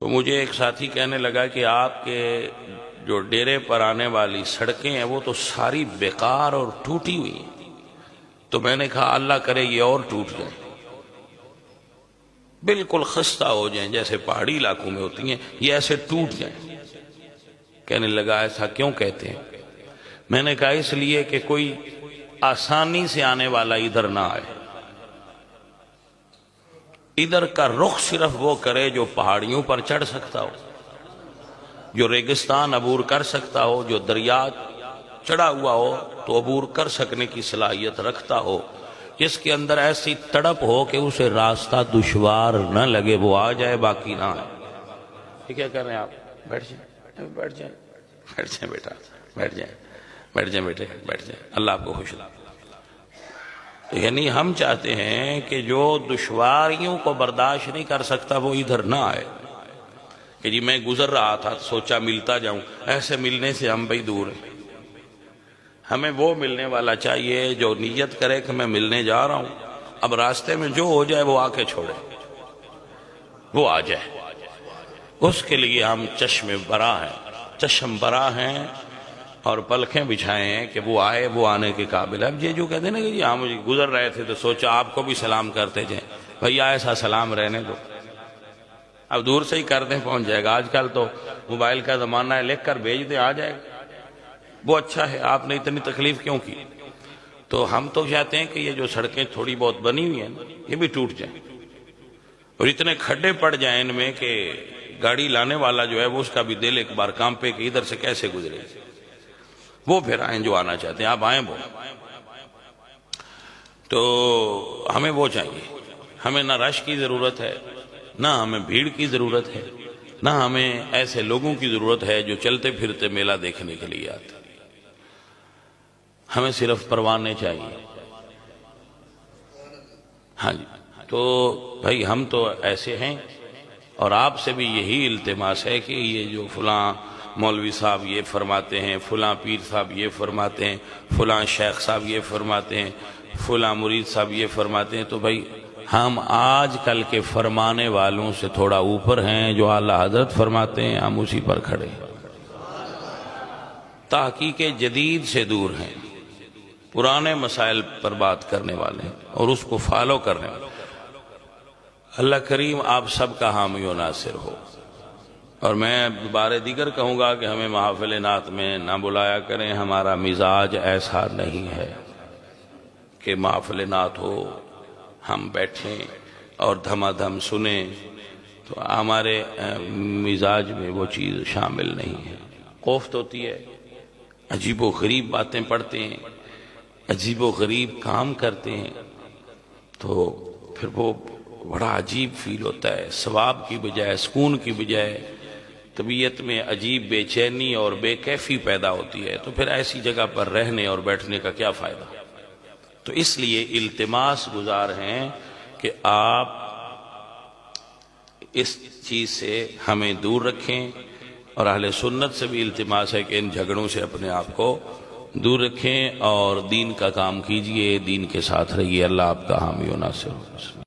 تو مجھے ایک ساتھی کہنے لگا کہ آپ کے جو ڈیرے پر آنے والی سڑکیں ہیں وہ تو ساری بیکار اور ٹوٹی ہوئی ہیں۔ تو میں نے کہا اللہ کرے یہ اور ٹوٹ جائیں، بالکل خستہ ہو جائیں جیسے پہاڑی علاقوں میں ہوتی ہیں، یہ ایسے ٹوٹ جائیں۔ کہنے لگا ایسا کیوں کہتے ہیں؟ میں نے کہا اس لیے کہ کوئی آسانی سے آنے والا ادھر نہ آئے، ادھر کا رخ صرف وہ کرے جو پہاڑیوں پر چڑھ سکتا ہو، جو ریگستان عبور کر سکتا ہو، جو دریا چڑھا ہوا ہو تو عبور کر سکنے کی صلاحیت رکھتا ہو، جس کے اندر ایسی تڑپ ہو کہ اسے راستہ دشوار نہ لگے، وہ آ جائے، باقی نہ آئے۔ یہ کیا کر رہے ہیں آپ؟ بیٹھ جائیں، بیٹھ جائیں، بیٹھ جائیں بیٹا، بیٹھ جائیں، بیٹھ جائیں بیٹے، بیٹھ جائیں، اللہ آپ کو خوش رکھے۔ تو یعنی ہم چاہتے ہیں کہ جو دشواریوں کو برداشت نہیں کر سکتا وہ ادھر نہ آئے، کہ جی میں گزر رہا تھا سوچا ملتا جاؤں، ایسے ملنے سے ہم بھائی دور ہیں۔ ہمیں وہ ملنے والا چاہیے جو نیت کرے کہ میں ملنے جا رہا ہوں، اب راستے میں جو ہو جائے وہ آ کے چھوڑے، وہ آ جائے، اس کے لیے ہم چشم برا ہیں اور پلکیں بچھائے ہیں کہ وہ آئے، وہ آنے کے قابل ہے۔ اب یہ جو کہتے ہیں نا کہ جی ہم گزر رہے تھے تو سوچا آپ کو بھی سلام کرتے جائیں، بھیا ایسا سلام رہنے دو، اب دور سے ہی کر دیں پہنچ جائے گا۔ آج کل تو موبائل کا زمانہ ہے، لکھ کر بھیج دیں آ جائے گا، وہ اچھا ہے، آپ نے اتنی تکلیف کیوں کی؟ تو ہم تو چاہتے ہیں کہ یہ جو سڑکیں تھوڑی بہت بنی ہوئی ہیں یہ بھی ٹوٹ جائیں، اور اتنے کھڈے پڑ جائیں ان میں کہ گاڑی لانے والا جو ہے وہ اس کا بھی دل ایک بار کام پہ کہ ادھر سے کیسے گزرے، وہ پھر آئیں جو آنا چاہتے ہیں، آپ آئیں وہ۔ تو ہمیں وہ چاہیے، ہمیں نہ رش کی ضرورت ہے، نہ ہمیں بھیڑ کی ضرورت ہے، نہ ہمیں ایسے لوگوں کی ضرورت ہے جو چلتے پھرتے میلہ دیکھنے کے لیے آتے۔ ہمیں صرف پروانے چاہیے۔ ہاں جی، تو بھائی ہم تو ایسے ہیں، اور آپ سے بھی یہی التماس ہے کہ یہ جو فلاں مولوی صاحب یہ فرماتے ہیں، فلاں پیر صاحب یہ فرماتے ہیں، فلاں شیخ صاحب یہ فرماتے ہیں، فلاں مرید صاحب یہ فرماتے ہیں، تو بھائی ہم آج کل کے فرمانے والوں سے تھوڑا اوپر ہیں، جو اعلیٰ حضرت فرماتے ہیں ہم اسی پر کھڑے ہیں، تحقیق جدید سے دور ہیں، پرانے مسائل پر بات کرنے والے ہیں اور اس کو فالو کرنے والے۔ اللہ کریم آپ سب کا حامی و ناصر ہو۔ اور میں دوبارہ دیگر کہوں گا کہ ہمیں محافل نعت میں نہ بلایا کریں، ہمارا مزاج ایسا نہیں ہے کہ محافل نعت ہو ہم بیٹھیں اور دھما دھم سنیں، تو ہمارے مزاج میں وہ چیز شامل نہیں ہے۔ کوفت ہوتی ہے، عجیب و غریب باتیں پڑھتے ہیں، عجیب و غریب کام کرتے ہیں، تو پھر وہ بڑا عجیب فیل ہوتا ہے، ثواب کی بجائے، سکون کی بجائے طبیعت میں عجیب بے چینی اور بے کیفی پیدا ہوتی ہے، تو پھر ایسی جگہ پر رہنے اور بیٹھنے کا کیا فائدہ؟ تو اس لیے التماس گزار ہیں کہ آپ اس چیز سے ہمیں دور رکھیں، اور اہل سنت سے بھی التماس ہے کہ ان جھگڑوں سے اپنے آپ کو دور رکھیں اور دین کا کام کیجئے، دین کے ساتھ رہیے۔ اللہ آپ کا حامی و ناصر ہو۔